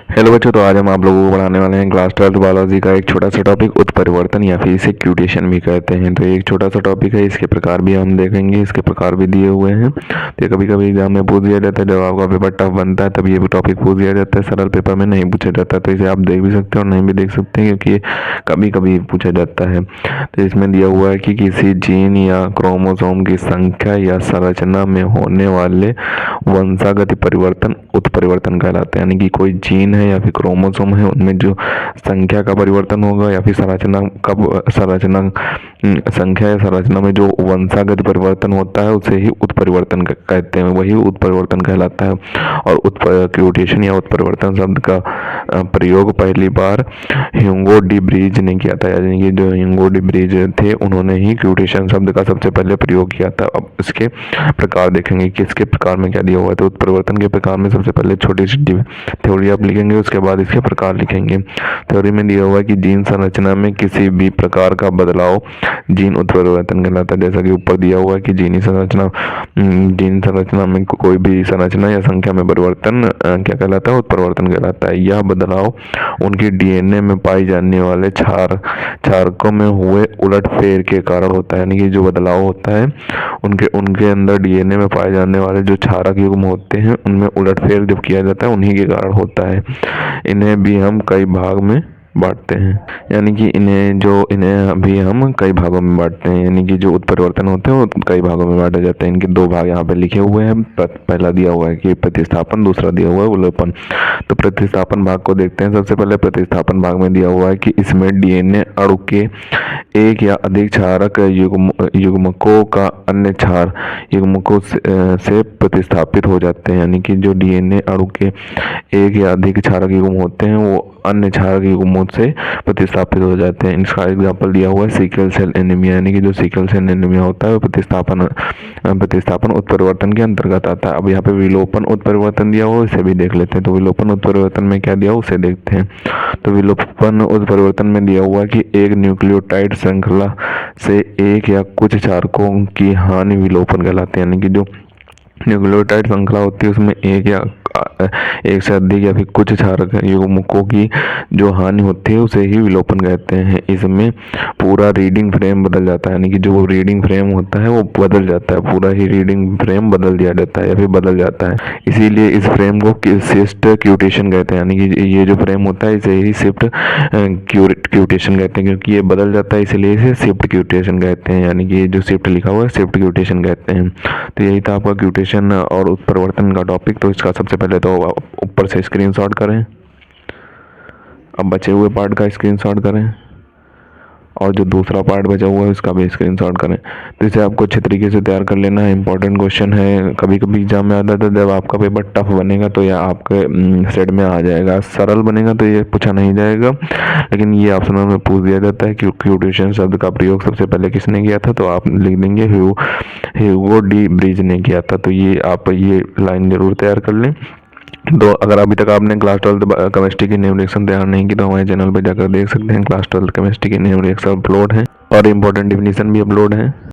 Hello बच्चों, तो आज हम आप लोगों को पढ़ाने वाले हैं क्लास 12 बायोलॉजी का एक छोटा सा टॉपिक उत्परिवर्तन या फिर इसे क्यूटेशन भी कहते हैं। तो एक छोटा सा टॉपिक है, इसके प्रकार भी हम देखेंगे, इसके प्रकार भी दिए हुए हैं। तो कभी कभी एग्जाम में पूछ दिया जाता है, जब आपका पेपर टफ बनता है तब ये टॉपिक पूछ दिया जाता है, सरल पेपर में नहीं पूछा जाता। तो इसे आप देख भी सकते हैं और नहीं भी देख सकते हैं, क्योंकि ये कभी कभी पूछा जाता है। तो इसमें दिया हुआ है कि किसी जीन या क्रोमोसोम की संख्या या संरचना में होने वाले वंशागत परिवर्तन उत्परिवर्तन कहलाते हैं। यानी कि कोई जीन है या फिर क्रोमोसोम है, उनमें जो संख्या का परिवर्तन होगा या फिर संख्या या संरचना में जो वंशागत परिवर्तन होता है उसे ही उत्परिवर्तन कहते हैं, वही उत्परिवर्तन कहलाता है। और क्यूटेशन या उत्परिवर्तन शब्द का प्रयोग पहली बार ह्यूगो डी ब्रीज ने किया था। यानी कि जो ह्यूगो डी ब्रीज थे, उन्होंने ही क्यूटेशन शब्द का सबसे पहले प्रयोग किया था। अब इसके प्रकार देखेंगे कि इसके प्रकार में क्या दिया हुआ है। तो उत्परिवर्तन के प्रकार में सबसे पहले छोटी सी थ्योरी आप लिखेंगे, उसके बाद इसके प्रकार लिखेंगे। थ्योरी में दिया हुआ है कि जीन संरचना में किसी भी प्रकार का बदलाव जीन उत्परिवर्तन कहलाता है। जैसा कि ऊपर दिया हुआ है कि जीन संरचना में कोई भी संरचना या संख्या में परिवर्तन क्या कहलाता है, उत्परिवर्तन कहलाता है। यह बदलाव उनकी डीएनए में पाई जाने वाले क्षारकों में हुए उलटफेर के कारण होता है। यानी कि जो बदलाव होता है उनके अंदर डीएनए में पाए जाने वाले जो क्षारक युग्म होते हैं, उनमें उलटफेर जब किया जाता है उन्हीं के कारण होता है। इन्हें भी हम कई भाग में बांटते हैं। यानी कि इन्हें भी हम कई भागों में बांटते हैं। यानी कि जो उत्परिवर्तन होते हैं वो कई भागों में बांटे जाते हैं। इनके दो भाग यहाँ पे लिखे हुए हैं। पहला दिया हुआ है कि प्रतिस्थापन, दूसरा दिया हुआ है विलोपन। तो प्रतिस्थापन भाग को देखते हैं। सबसे पहले प्रतिस्थापन भाग में दिया हुआ है कि इसमें डीएनए अणु के एक या अधिक क्षारक युग्मकों का अन्य क्षार युग्मकों से प्रतिस्थापित हो जाते हैं। यानी कि जो डीएनए अणु के एक या अधिक क्षारक युग्म होते हैं वो अन्य क्षारक युग्मों से प्रतिस्थापित हो जाते हैं। इसका एग्जाम्पल दिया हुआ है सिकल सेल एनीमिया। यानी कि जो सिकल सेल एनीमिया होता है वो प्रतिस्थापन उत्परिवर्तन के अंतर्गत आता है। अब यहाँ पे विलोपन उत्परिवर्तन दिया हुआ है, इसे भी देख लेते हैं। तो विलोपन उत्परिवर्तन में क्या दिया हुआ उसे देखते हैं। तो विलोपन उत्परिवर्तन में दिया हुआ है कि एक न्यूक्लियोटाइड श्रृंखला से एक या कुछ क्षारकों की हानि विलोपन कहलाते हैं। यानी कि जो न्यूक्लियोटाइड श्रृंखला होती है उसमें एक से अधिक या फिर कुछ क्षारक युग्मकों की जो हानि होती है उसे ही विलोपन कहते हैं। इसमें पूरा रीडिंग फ्रेम बदल जाता है। यानी कि जो रीडिंग फ्रेम होता है वो बदल जाता है, पूरा ही रीडिंग फ्रेम बदल दिया जाता है या फिर बदल जाता है। इसीलिए इस फ्रेम को शिफ्ट क्यूटेशन कहते हैं। यानी कि ये जो फ्रेम होता है इसे ही शिफ्ट क्यूटेशन कहते हैं, क्योंकि ये बदल जाता है इसलिए इसे शिफ्ट क्यूटेशन कहते हैं। यानी कि ये जो शिफ्ट लिखा हुआ है शिफ्ट क्यूटेशन कहते हैं। तो यही था आपका क्यूटेशन और उत्परिवर्तन का टॉपिक। तो इसका सबसे पहले तो ऊपर से स्क्रीनशॉट करें, अब बचे हुए पार्ट का स्क्रीनशॉट करें और जो दूसरा पार्ट बचा हुआ है उसका भी स्क्रीनशॉट करें। तो इसे आपको अच्छे तरीके से तैयार कर लेना है। इंपॉर्टेंट क्वेश्चन है, कभी कभी एग्जाम में आता है। जब आपका पेपर टफ बनेगा तो यह आपके सेट में आ जाएगा, सरल बनेगा तो ये पूछा नहीं जाएगा, लेकिन ये ऑप्शनल में पूछ दिया जाता है कि क्यूटेशन शब्द का प्रयोग सबसे पहले किसने किया था। तो आप लिख देंगे ह्यूगो डी ब्रीज ने किया था। तो ये आप ये लाइन जरूर तैयार कर लें। तो अगर अभी तक आपने क्लास 12 केमिस्ट्री की न्यू रिएक्शन तैयार नहीं की तो हमारे चैनल पर जाकर देख सकते हैं। क्लास 12 केमिस्ट्री की न्यू रिएक्शन अपलोड है और इम्पोर्टेंट डिफिनीशन भी अपलोड है।